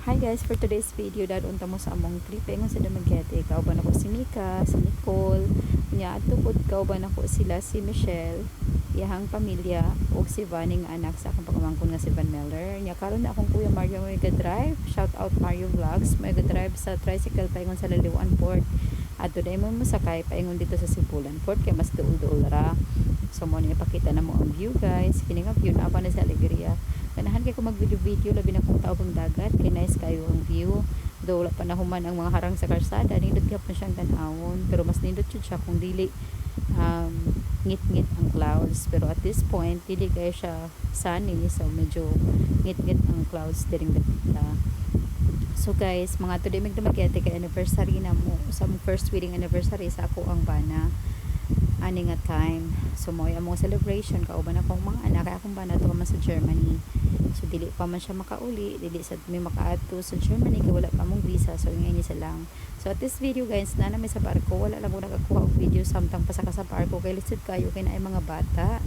Hi guys, for today's video dadunta mo sa among tripengon sa Dumaguete. Kauban ako si Mika, si Nicole, nya tukod kauban ako sila si Michelle, iyahang pamilya ug si Vanning anak sa akong pagmangkon nga si Van Meller. Nya karon na akong kuya Mario may drive. Shout out Mario Vlogs. May drive sa tricycle paingon sa Laliwan Port. At today mo sakay paingon dito sa Sibulan Port kay mas duol-duol ra. So mo ni ipakita na mo ang view guys. Kini nga view na pa na sa Alegria. Ganahan kay ko mag-video labi na kung taobang dagat kay nice kayo ang view. Though wala pa na human ang mga harang sa karsada, nindot gyapon siyang tan-awon, pero mas nindot jud siya kung dili ngit-ngit ang clouds. Pero at this point dili kay siya sunny, so medyo ngit-ngit ang clouds diring dapita. So guys, mga today mig Dumaguete kay anniversary na mo sa first wedding anniversary sa ako ang bana ani nga time. So mo among celebration kauban akong mga anak kay akong bana to man sa Germany. So dili pa man siya makauli, dili sad may makaato sa Germany kay wala pa mong visa, so ingay niya lang. So at this video guys, na namin sa barko, wala lang ko nakakuha og video samtang pasaka sa barko kay lisod kayo kay naay mga bata.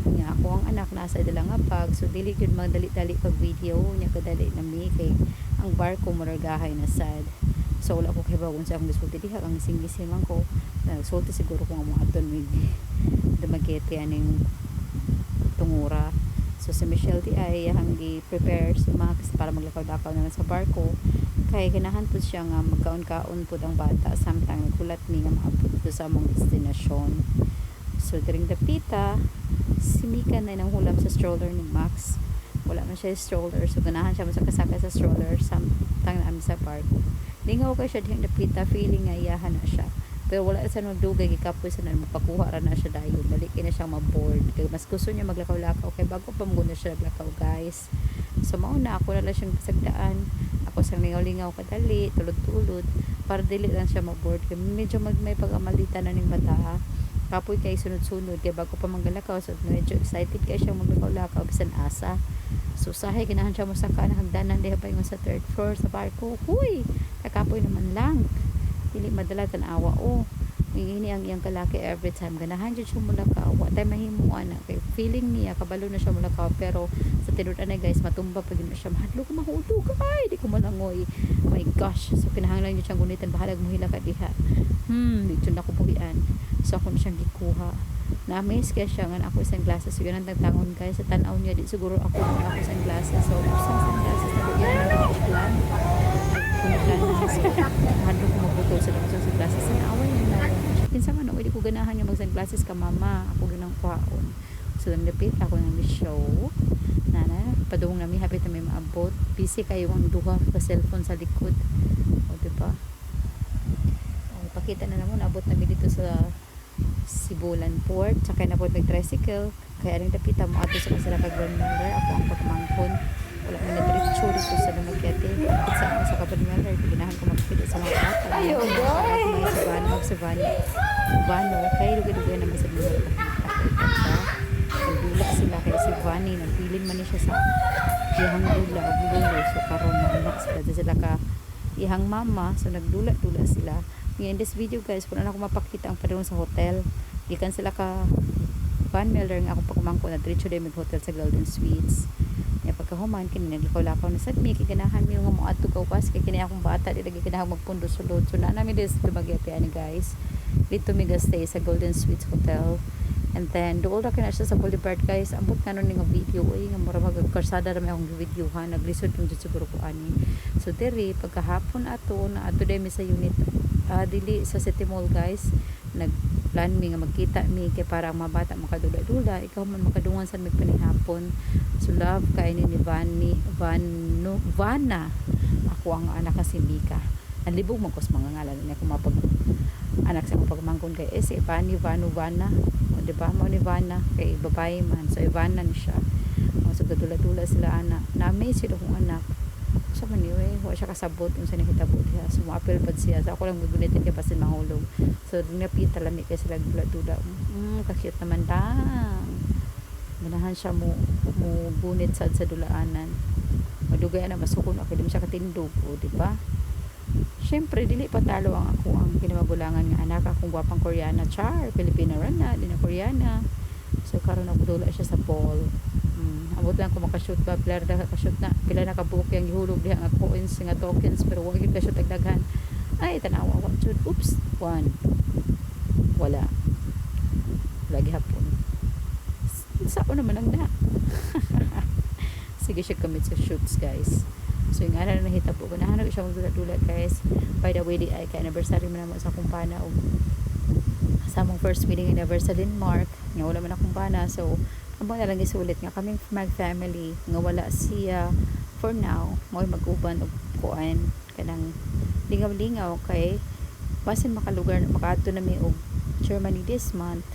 Nya ako ang anak nasa dala nga bag, so dili gyud magdali-dali pag video, nya kadali na mi kay ang barko muragahay na sad. So wala ko kay bawon sa akong gisulti diha ang sing-sing man ko. Nagsulti siguro ko nga mo aton mig Dumaguete aning tungura. So si Michelle di ay hangi prepare si Max para maglakaw-lakaw naman sa barko. Kay ganahan po siya nga magkaon-kaon po ang bata samtang nagkulat ni nga maabot po sa among destinasyon. So during the pita, si Mika na nang hulam sa stroller ni Max. Wala man siya stroller, so ganahan siya masakasakay sa stroller samtang namin sa barko. Lingaw kay siya dihang napita, feeling nga iyahan na siya. Pero wala sa magdugay gikapoy sa nan mapakuha ra na siya dayon. Dali kay na siya ma-board. Kay mas gusto niya maglakaw-lakaw kay bago pa mo na siya naglakaw guys. So mao na ako na lang siyang pasagdaan. Ako sang lingaw-lingaw kadali, tulod-tulod para dili lang siya ma-board. Kay medyo may pagamalita na ning bata. Kapoy kay sunod-sunod kay bago pa mangalakaw, so medyo excited kay siya maglakaw-lakaw bisan asa. So sahay ganahan siya mo saka na hagdanan diha pa yung sa third floor sa barko. Huy, kakapoy naman lang. Dili madala tan-awa ini ang iyang kalaki every time ganahan jud siya mulakaw wa tay mahimuan na kay feeling niya kabalo na siya mulakaw, pero sa tinud-an na guys matumba pag na siya mahadlo ko mahulog ay di ko malangoy. Oh my gosh, so kinahanglan jud siyang gunitan bahalag mo hila ka diha. Di jud ako buhian, so ako na siyang gikuha na amaze kaya siya nga ako isang glasses, so yun ang tagtangon guys sa tanaw niya di siguro ako isang glasses, so isang glasses na yan ang plan kunutlan na so hadlo ko magbutol sa glasses sa naaway na kinsa man di ko ganahan nga mag sunglasses ka mama, ako ginang kuhaon. So lang dapit ako nang show nana padung nami hapit na may maabot, busy kayo ang duha ka cellphone sa likod o diba. Pakita na naman abot nami dito sa Sibulan Port, sakay na po may tricycle kaya rin dapita mo ato sa kasara kag Van Meller. Ako ang pagmangkon wala man na diretso dito sa Dumaguete sa ako sa Van Meller, ginahan ko magpili sa mga bata ayo mag Vano kay lugay-lugay naman sa mga nagdulak sila kay si Vani nagpiling man siya sa ihang dula o bulo, so karon na anak sila ka ihang mama, so nagdula-dula sila. In this video guys, kung ano ako mapakita ang padung sa hotel, gikan sila ka Van Meller nga akong pagkumangko na diretso day mag hotel sa Golden Suites. Nya pagkahuman kini naglakaw-lakaw na sad mi kay ganahan mi nga moadto ka upas kay kini akong bata di lagi kinahang magpundo sulod. So na nami des Dumaguete ani guys. Dito mi stay sa Golden Suites Hotel. And then dool ra kina siya sa Boulevard guys. Ambot kanon ni nga video oy nga mura magkarsada ra mi akong video ha. Naglisod yung siguro ko ani. So diri pagkahapon ato na ato day mi sa unit dili sa City Mall guys. Nagplan mi nga magkita mi kay para ang mga bata makadula-dula, ikaw man makadungan sa mig panihapon. So love kay ni Vana. Ako ang anak na si Mika. Ang libog man ko sa mga ngalan niya kung mapag anak sa pagmangkon kay si Vana. O diba mo ni Vana kay babae man, so Ivana ni siya. O so gadula-dula sila anak. Na-amaze sila kong anak. So anyway, wala siya kasabot kung saan nakitabo diha. So maapil pa siya. So ako lang magunitin kay pasin mahulog. So napita lami kay sila dula-dula. Kakiyot naman lang. Ganahan siya mo gunit sa dulaanan. Madugay na masukon ako din siya katindog, o di ba? Syempre dili pa talo ang ako ang kinamagulangan nga anak akong gwapang Koreana char, Pilipina ran na, di na Koreana. So karon nagdula siya sa ball. Amot lang ko makashoot ba, pila na ka-shoot na, pila na ka-book yung ihulog diha nga coins nga tokens, pero wag gyud ka-shoot ang daghan. Ay tanawa wa jud, oops, one, wala lagi hapon. Sao naman ang na. Sige siya commit sa shoots guys. So yung ana na nahitabo ko, nahanap siya magdula-dula guys. By the way, di ay ka-anniversary man naman sa kumpana o sa among first wedding anniversary in Mark nga wala man akong bana, so abang na lang isulit nga kaming mag-family nga wala siya for now mo mag-uban og kuan kanang lingaw-lingaw kay basin makalugar makaadto na mi og Germany this month.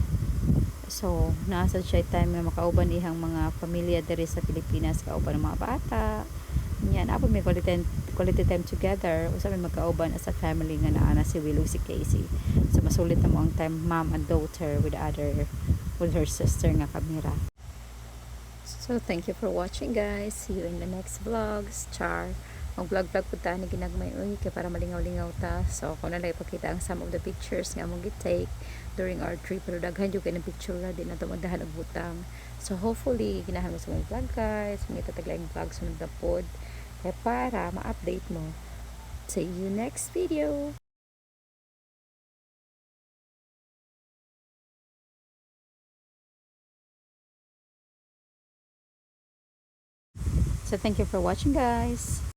So nasa siya time nga makauban ihang mga pamilya diri sa Pilipinas, kauban ng mga bata yan, apo may quality time together, usa may magkauban as a family nga naa na si Willow, si Casey. So masulit na mo ang time mom and daughter with her sister nga kamera. So thank you for watching guys, see you in the next vlogs. Char mag vlog po ta ni ginagmay uy kay para malingaw-lingaw ta. So ako na lang ipakita ang some of the pictures nga mong gitake during our trip, pero daghan jud kay na picture na din na magdahan og butang. So hopefully ginahan mo sa mga vlog guys, mga tataglaing vlog sunod na pod kaya para ma-update mo. See you next video. So thank you for watching guys.